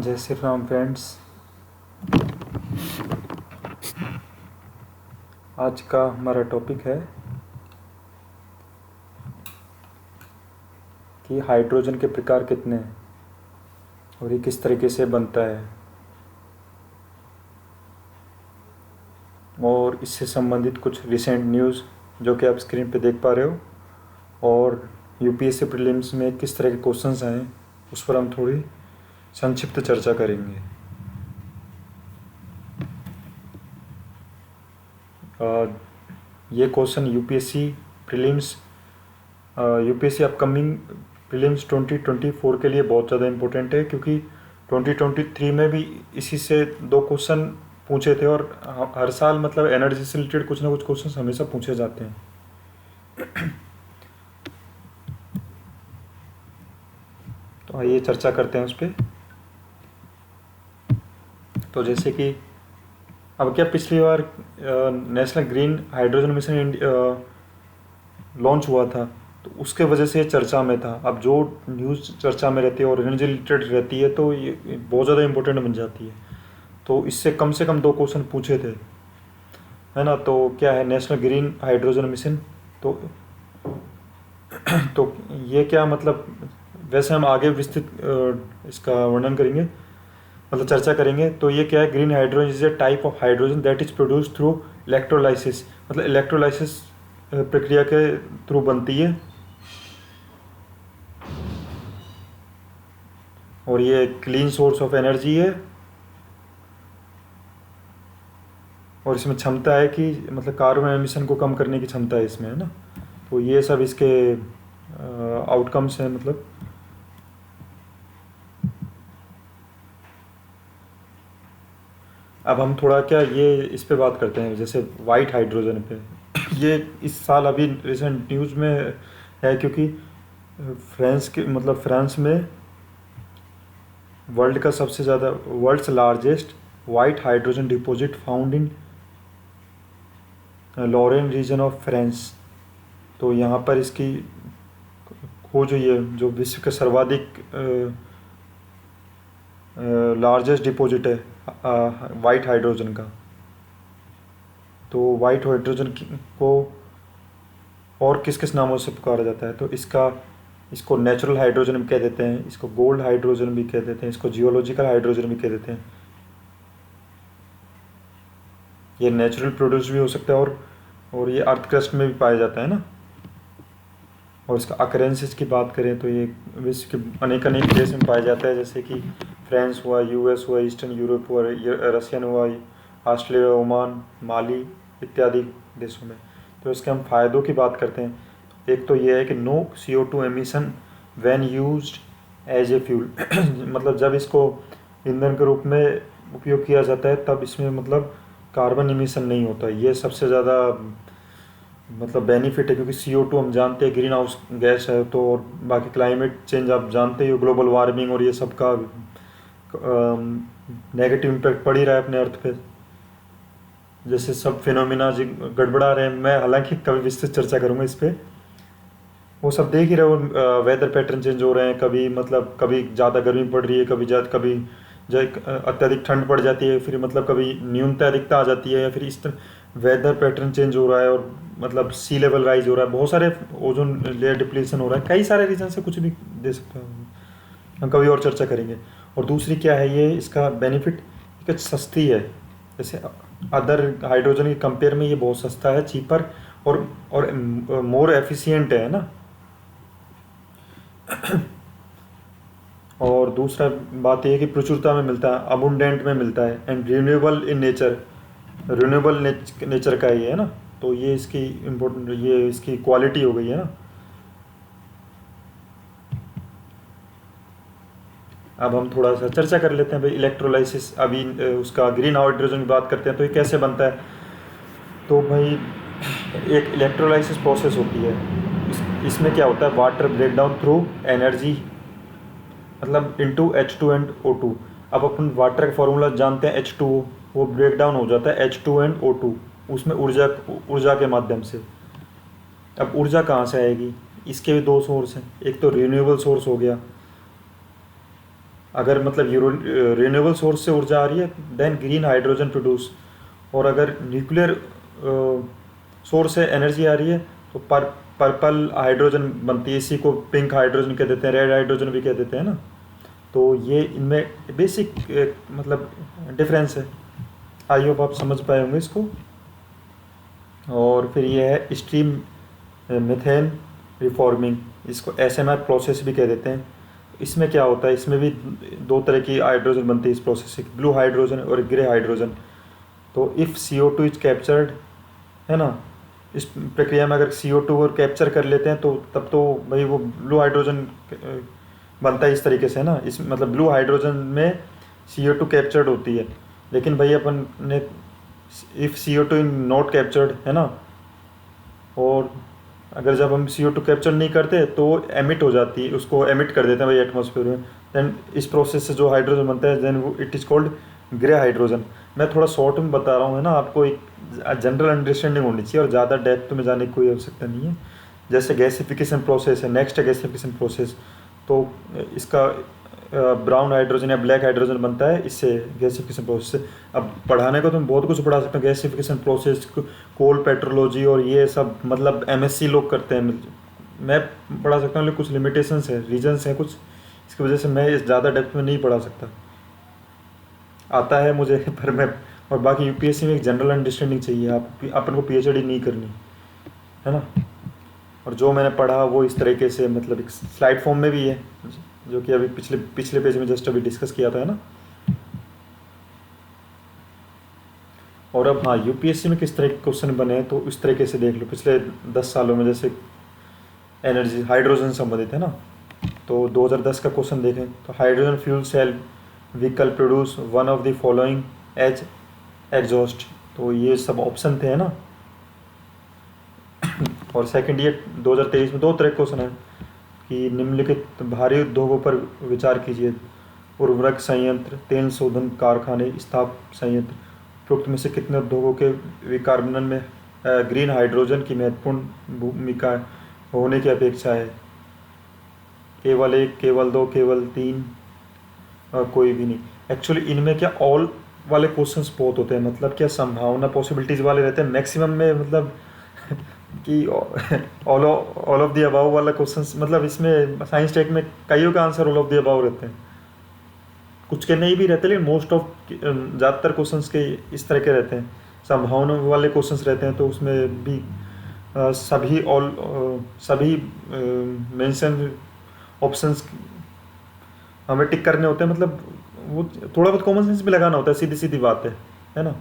जय श्री राम फ्रेंड्स। आज का हमारा टॉपिक है कि हाइड्रोजन के प्रकार कितने हैं और ये किस तरीके से बनता है, और इससे संबंधित कुछ रिसेंट न्यूज़ जो कि आप स्क्रीन पे देख पा रहे हो, और यूपीएससी प्रीलिम्स में किस तरह के क्वेश्चंस आए उस पर हम थोड़ी संक्षिप्त चर्चा करेंगे। ये question UPSC prelims UPSC upcoming prelims 2024 के लिए बहुत ज़्यादा इम्पोर्टेंट है, क्योंकि 2023 में भी इसी से 2 क्वेश्चन पूछे थे, और हर साल मतलब एनर्जी से रिलेटेड कुछ ना कुछ क्वेश्चन हमेशा पूछे जाते हैं। तो आइए चर्चा करते हैं उस पर। तो जैसे कि अब क्या पिछली बार national green hydrogen mission launch हुआ था, तो उसके वजह से चर्चा में था। अब जो न्यूज़ चर्चा में रहती है और एनर्जी रिलेटेड रहती है तो ये बहुत ज़्यादा इम्पोर्टेंट बन जाती है। तो इससे कम से कम 2 क्वेश्चन पूछे थे, है ना। तो क्या है नेशनल ग्रीन हाइड्रोजन मिशन, तो ये क्या मतलब, वैसे हम आगे विस्तृत इसका वर्णन करेंगे, मतलब चर्चा करेंगे। तो ये क्या है, green hydrogen is a type of hydrogen that is produce through electrolysis, मतलब इलेक्ट्रोलाइसिस प्रक्रिया के थ्रू बनती है, और ये क्लीन सोर्स ऑफ एनर्जी है, और इसमें क्षमता है कि मतलब कार्बन एमिशन को कम करने की क्षमता है इसमें, है ना। तो ये सब इसके आउटकम्स हैं। मतलब अब हम थोड़ा क्या ये इस पे बात करते हैं, जैसे वाइट हाइड्रोजन पे। ये इस साल अभी रिसेंट न्यूज़ में है, क्योंकि फ्रांस में world's largest white hydrogen deposit found in Lorraine region of France. तो यहाँ पर इसकी खोज हुई है, जो विश्व का सर्वाधिक लार्जेस्ट डिपॉजिट है वाइट हाइड्रोजन का। तो वाइट हाइड्रोजन को और किस किस नामों से पुकारा जाता है, तो इसको नेचुरल हाइड्रोजन भी कह देते हैं, इसको गोल्ड हाइड्रोजन भी कह देते हैं, इसको जियोलॉजिकल हाइड्रोजन भी कह देते हैं। ये नेचुरल प्रोड्यूस भी हो सकता है, और ये अर्थ क्रस्ट में भी पाया जाता है ना। और इसका अकरेंसेस की बात करें तो ये विश्व के अनेक देश में पाया जाता है, जैसे कि फ्रांस हुआ, यूएस हुआ, ईस्टर्न यूरोप हुआ, रशियन हुआ, ऑस्ट्रेलिया, ओमान, माली इत्यादि देशों में। तो इसके हम फ़ायदों की बात करते हैं। एक तो ये है कि no CO2 emission when used as a fuel, मतलब जब इसको ईंधन के रूप में उपयोग किया जाता है तब इसमें मतलब कार्बन इमिशन नहीं होता। ये सबसे ज़्यादा मतलब बेनिफिट है, क्योंकि CO2 हम जानते हैं ग्रीन हाउस गैस है। तो और बाकी क्लाइमेट चेंज आप जानते ही हो, ग्लोबल वार्मिंग और ये सब का नेगेटिव इम्पैक्ट पड़ ही रहा है अपने अर्थ पे। जैसे सब फिनोमिना गड़बड़ा रहे हैं, मैं हालांकि कभी विस्तृत चर्चा करूँगा इस पर। वो सब देख ही रहे हो, वेदर पैटर्न चेंज हो रहे हैं, कभी ज़्यादा गर्मी पड़ रही है, कभी अत्यधिक ठंड पड़ जाती है, फिर मतलब कभी न्यूनता अधिकता आ जाती है, या फिर इस तरह वेदर पैटर्न चेंज हो रहा है, और मतलब सी लेवल राइज हो रहा है, बहुत सारे ओजोन लेयर डिप्लीशन हो रहा है, कई सारे रीजन से कुछ भी दे सकता है, हम कभी और चर्चा करेंगे। और दूसरी क्या है, ये इसका बेनिफिट कि सस्ती है, जैसे अदर हाइड्रोजन के कंपेयर में ये बहुत सस्ता है, चीपर और मोर एफिशिएंट है ना। और दूसरा बात यह है कि प्रचुरता में मिलता है, अबुंडेंट में मिलता है, and renewable in nature, renewable nature का ही है ना। तो ये इसकी इम्पोर्टेंट, ये इसकी क्वालिटी हो गई है ना। अब हम थोड़ा सा चर्चा कर लेते हैं भाई इलेक्ट्रोलाइसिस। अभी उसका ग्रीन हाइड्रोजन की बात करते हैं, तो ये कैसे बनता है। तो भाई एक इलेक्ट्रोलाइसिस प्रोसेस होती है, इसमें क्या होता है, water break down through energy, मतलब इंटू H2 एंड O2। अब अपन वाटर का फॉर्मूला जानते हैं H2O, वो ब्रेक डाउन हो जाता है H2 एंड O2, उसमें ऊर्जा के माध्यम से। अब ऊर्जा कहाँ से आएगी, इसके भी 2 सोर्स हैं। एक तो रिन्यूएबल सोर्स हो गया, अगर मतलब रिन्यूएबल सोर्स से ऊर्जा आ रही है देन ग्रीन हाइड्रोजन प्रोड्यूस, और अगर न्यूक्लियर सोर्स से एनर्जी आ रही है तो पर्पल हाइड्रोजन बनती है, इसी को पिंक हाइड्रोजन कह देते हैं, रेड हाइड्रोजन भी कह देते हैं ना। तो ये इनमें बेसिक मतलब डिफरेंस है। आई होप आप समझ पाए होंगे इसको। और फिर ये है स्ट्रीम मीथेन रिफॉर्मिंग, इसको एसएमआर प्रोसेस भी कह देते हैं। इसमें क्या होता है, इसमें भी दो तरह की हाइड्रोजन बनती है इस प्रोसेस से, ब्लू हाइड्रोजन और ग्रे हाइड्रोजन। तो इफ़ CO2 इज कैप्चर्ड, है ना, इस प्रक्रिया में अगर CO2 और कैप्चर कर लेते हैं तो तब तो भाई वो ब्लू हाइड्रोजन बनता है इस तरीके से ना। इस मतलब ब्लू हाइड्रोजन में CO2 कैप्चर्ड होती है, लेकिन भाई अपन ने if CO2 in not captured, है ना, और अगर जब हम CO2 कैप्चर नहीं करते तो एमिट हो जाती है, उसको एमिट कर देते हैं भाई एटमॉस्फेयर में। देन इस प्रोसेस से जो हाइड्रोजन बनता है देन वो it is called grey hydrogen. मैं थोड़ा शॉर्ट में बता रहा हूँ, है ना, आपको एक जनरल अंडरस्टैंडिंग होनी चाहिए और ज़्यादा डेप्थ में जाने की कोई आवश्यकता नहीं है। जैसे गैसिफिकेशन प्रोसेस है, नेक्स्ट है गैसिफिकेशन प्रोसेस। तो इसका ब्राउन हाइड्रोजन या ब्लैक हाइड्रोजन बनता है इससे, गैसिफिकेशन प्रोसेस से। अब पढ़ाने को तो हम बहुत कुछ पढ़ा सकते हैं, गैसिफिकेशन प्रोसेस, कोल पेट्रोलॉजी और ये सब मतलब MSc लोग करते हैं, मैं पढ़ा सकता हूँ, लेकिन कुछ लिमिटेशंस है, रीजंस हैं कुछ, इसकी वजह से मैं इस ज़्यादा डेप्थ में नहीं पढ़ा सकता। आता है मुझे पर मैं, और बाकी UPSC में एक जनरल अंडरस्टैंडिंग चाहिए, आप अपन को PhD नहीं करनी, है ना। और जो मैंने पढ़ा वो इस तरीके से मतलब एक स्लाइड फॉर्म में भी है, जो कि अभी पिछले पिछले पेज में जस्ट अभी डिस्कस किया था, है ना। और अब हाँ, UPSC में किस तरह के क्वेश्चन बने हैं तो इस तरीके से देख लो पिछले 10 सालों में। जैसे एनर्जी हाइड्रोजन संबंधित है ना, तो 2010 का क्वेश्चन देखें तो hydrogen fuel cell vehicle produce one of the following as exhaust, तो ये सब ऑप्शन थे, है ना। और सेकंड ये 2023 में दो तरह के क्वेश्चन है कि निम्नलिखित भारी उद्योगों पर विचार कीजिए, उर्वरक संयंत्र, तेल शोधन कारखाने, इस्पात संयंत्र, उपरोक्त में से कितने उद्योगों के विकार्बन में ग्रीन हाइड्रोजन की महत्वपूर्ण भूमिका होने की अपेक्षा है। केवल एक, केवल दो, केवल तीन, और कोई भी नहीं। एक्चुअली इनमें क्या ऑल वाले क्वेश्चंस बहुत होते हैं, मतलब क्या संभावना पॉसिबिलिटीज़ वाले रहते हैं मैक्सिमम में, मतलब कि ऑल ऑफ द अबाव वाला क्वेश्चंस, मतलब इसमें साइंस टेक में कईयों का answer all of the above रहते हैं, कुछ के नहीं भी रहते, लेकिन मोस्ट ऑफ ज़्यादातर क्वेश्चंस के इस तरह के रहते हैं। संभावना वाले क्वेश्चंस रहते हैं तो उसमें भी सभी मेंशन ऑप्शंस हमें टिक करने होते हैं, मतलब वो थोड़ा बहुत कॉमन सेंस भी लगाना होता है, सीधी सीधी बात है ना।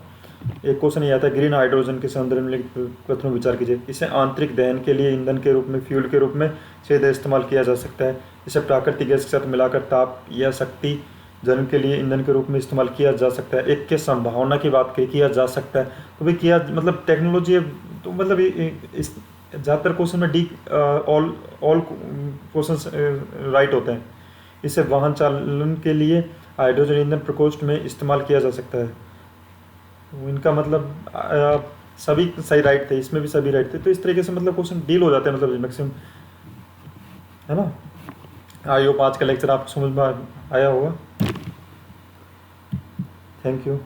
एक क्वेश्चन ये आता है, ग्रीन हाइड्रोजन के संदर्भ में कथनों विचार कीजिए। इसे आंतरिक दहन के लिए ईंधन के रूप में, फ्यूल के रूप में सीधे इस्तेमाल किया जा सकता है। इसे प्राकृतिक गैस के साथ मिलाकर ताप या शक्ति जन्म के लिए ईंधन के रूप में इस्तेमाल किया जा सकता है। एक के संभावना की बात कही, किया जा सकता है, तो भाई किया मतलब टेक्नोलॉजी है, तो मतलब इस ज़्यादातर क्वेश्चन में डी ऑल क्वेश्चन राइट होते हैं। इसे वाहन चालन के लिए हाइड्रोजन ईंधन प्रकोष्ठ में इस्तेमाल किया जा सकता है। तो इनका मतलब सभी सही राइट थे, इसमें भी सभी राइट थे, तो इस तरीके से मतलब क्वेश्चन डील हो जाते हैं मतलब मैक्सिमम, है ना। आई होप आज का लेक्चर आपको समझ में आया होगा। Thank you.